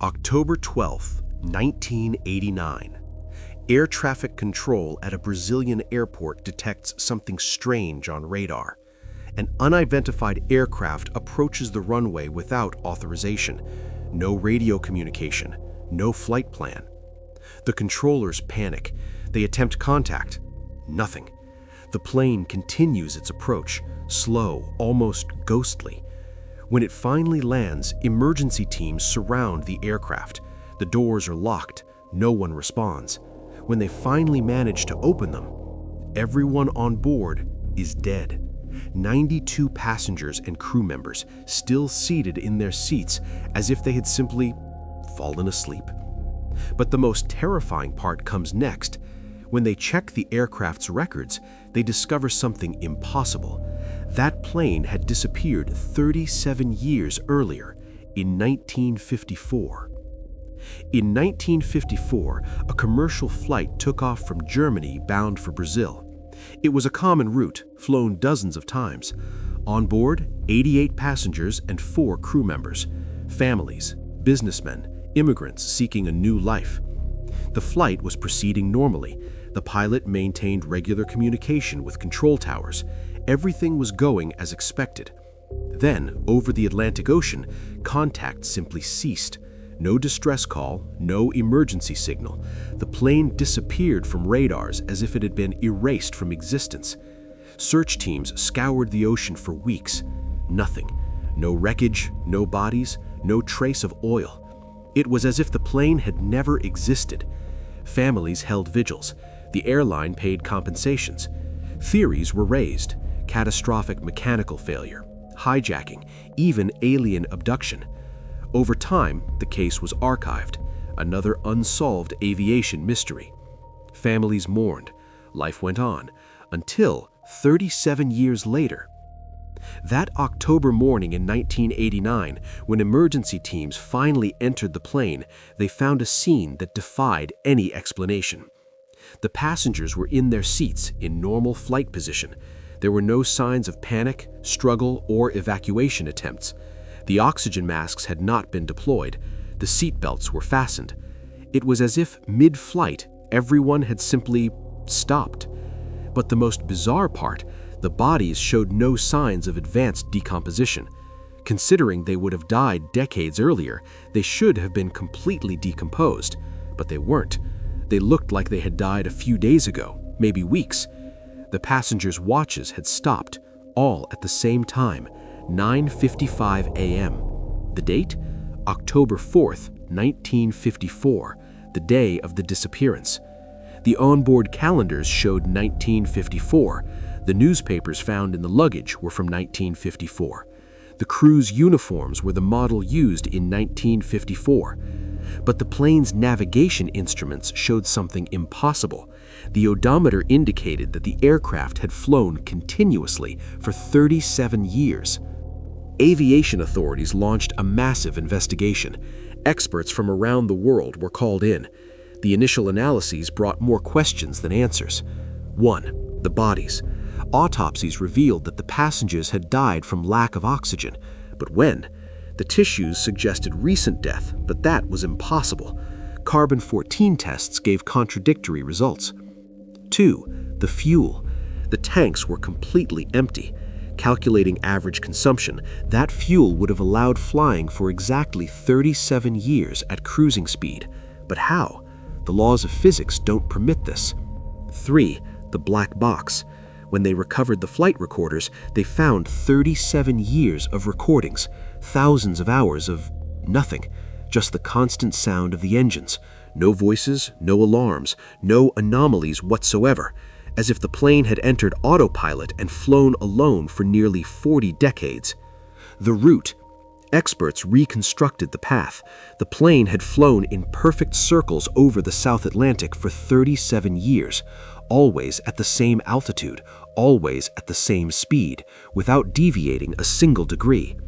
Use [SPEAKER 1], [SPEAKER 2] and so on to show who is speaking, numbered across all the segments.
[SPEAKER 1] October 12, 1989. Air traffic control at a Brazilian airport detects something strange on radar. An unidentified aircraft approaches the runway without authorization. No radio communication, no flight plan. The controllers panic. They attempt contact. Nothing. The plane continues its approach, slow, almost ghostly. When it finally lands, emergency teams surround the aircraft. The doors are locked. No one responds. When they finally manage to open them, everyone on board is dead. 92 passengers and crew members still seated in their seats as if they had simply fallen asleep. But the most terrifying part comes next. When they check the aircraft's records, they discover something impossible. That plane had disappeared 37 years earlier, in 1954. In 1954, a commercial flight took off from Germany bound for Brazil. It was a common route, flown dozens of times. On board, 88 passengers and 4 crew members, families, businessmen, immigrants seeking a new life. The flight was proceeding normally. The pilot maintained regular communication with control towers. Everything was going as expected. Then, over the Atlantic Ocean, contact simply ceased. No distress call, no emergency signal. The plane disappeared from radars as if it had been erased from existence. Search teams scoured the ocean for weeks. Nothing. No wreckage, no bodies, no trace of oil. It was as if the plane had never existed. Families held vigils. The airline paid compensations. Theories were raised: catastrophic mechanical failure, hijacking, even alien abduction. Over time, the case was archived, another unsolved aviation mystery. Families mourned. Life went on, until 37 years later. That October morning in 1989, when emergency teams finally entered the plane, they found a scene that defied any explanation. The passengers were in their seats in normal flight position. There were no signs of panic, struggle, or evacuation attempts. The oxygen masks had not been deployed. The seat belts were fastened. It was as if mid-flight, everyone had simply stopped. But the most bizarre part, the bodies showed no signs of advanced decomposition. Considering they would have died decades earlier, they should have been completely decomposed. But they weren't. They looked like they had died a few days ago, maybe weeks. The passengers' watches had stopped, all at the same time, 9:55 a.m. The date? October 4th, 1954, the day of the disappearance. The onboard calendars showed 1954. The newspapers found in the luggage were from 1954. The crew's uniforms were the model used in 1954. But the plane's navigation instruments showed something impossible. The odometer indicated that the aircraft had flown continuously for 37 years. Aviation authorities launched a massive investigation. Experts from around the world were called in. The initial analyses brought more questions than answers. 1. The bodies. Autopsies revealed that the passengers had died from lack of oxygen. But when? The tissues suggested recent death, but that was impossible. Carbon-14 tests gave contradictory results. 2. The fuel. The tanks were completely empty. Calculating average consumption, that fuel would have allowed flying for exactly 37 years at cruising speed. But how? The laws of physics don't permit this. 3. The black box. When they recovered the flight recorders, they found 37 years of recordings, thousands of hours of nothing, just the constant sound of the engines. No voices, no alarms, no anomalies whatsoever, as if the plane had entered autopilot and flown alone for nearly 40 decades. The route. Experts reconstructed the path. The plane had flown in perfect circles over the South Atlantic for 37 years, always at the same altitude, always at the same speed, without deviating a single degree.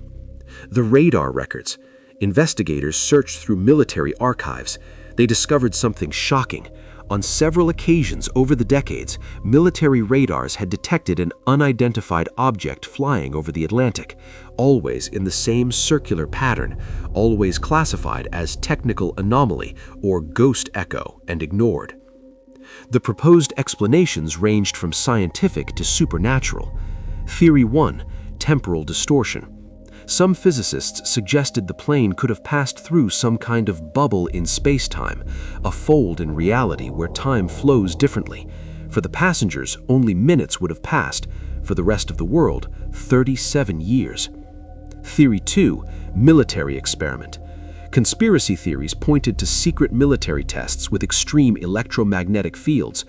[SPEAKER 1] The radar records. Investigators searched through military archives. They discovered something shocking. On several occasions over the decades, military radars had detected an unidentified object flying over the Atlantic, always in the same circular pattern, always classified as technical anomaly or ghost echo and ignored. The proposed explanations ranged from scientific to supernatural. Theory 1: temporal distortion. Some physicists suggested the plane could have passed through some kind of bubble in space-time, a fold in reality where time flows differently. For the passengers, only minutes would have passed. For the rest of the world, 37 years. Theory 2: military experiment. Conspiracy theories pointed to secret military tests with extreme electromagnetic fields.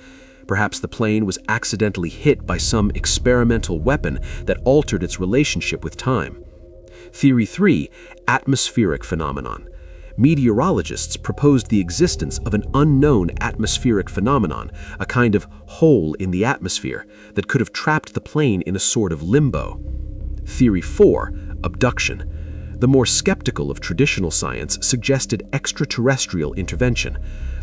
[SPEAKER 1] Perhaps the plane was accidentally hit by some experimental weapon that altered its relationship with time. Theory 3: atmospheric phenomenon. Meteorologists proposed the existence of an unknown atmospheric phenomenon, a kind of hole in the atmosphere that could have trapped the plane in a sort of limbo. Theory 4: abduction. The more skeptical of traditional science suggested extraterrestrial intervention.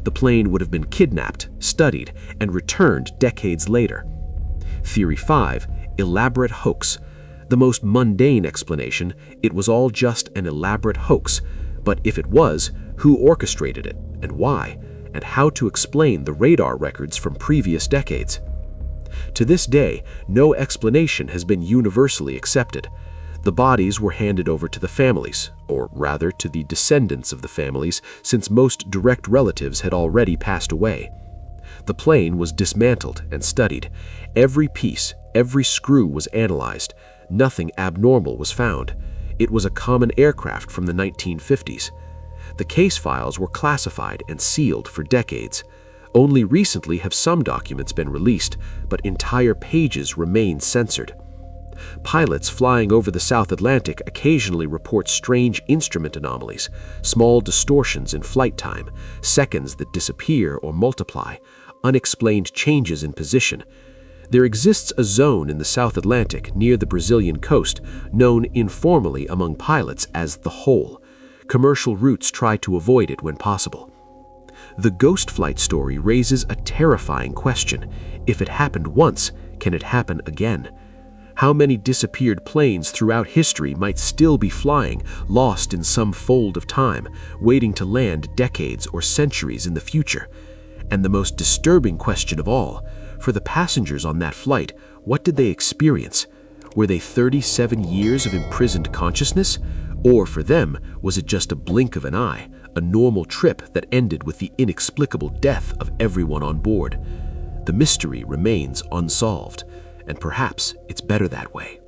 [SPEAKER 1] The plane would have been kidnapped, studied, and returned decades later. Theory 5: elaborate hoax. The most mundane explanation: it was all just an elaborate hoax. But if it was, who orchestrated it, and why, and how to explain the radar records from previous decades? To this day, no explanation has been universally accepted. The bodies were handed over to the families, or rather to the descendants of the families, since most direct relatives had already passed away. The plane was dismantled and studied. Every piece, every screw was analyzed. Nothing abnormal was found. It was a common aircraft from the 1950s. The case files were classified and sealed for decades. Only recently have some documents been released, but entire pages remain censored. Pilots flying over the South Atlantic occasionally report strange instrument anomalies, small distortions in flight time, seconds that disappear or multiply, unexplained changes in position. There exists a zone in the South Atlantic near the Brazilian coast, known informally among pilots as the Hole. Commercial routes try to avoid it when possible. The ghost flight story raises a terrifying question. If it happened once, can it happen again? How many disappeared planes throughout history might still be flying, lost in some fold of time, waiting to land decades or centuries in the future? And the most disturbing question of all: for the passengers on that flight, what did they experience? Were they 37 years of imprisoned consciousness? Or for them, was it just a blink of an eye, a normal trip that ended with the inexplicable death of everyone on board? The mystery remains unsolved, and perhaps it's better that way.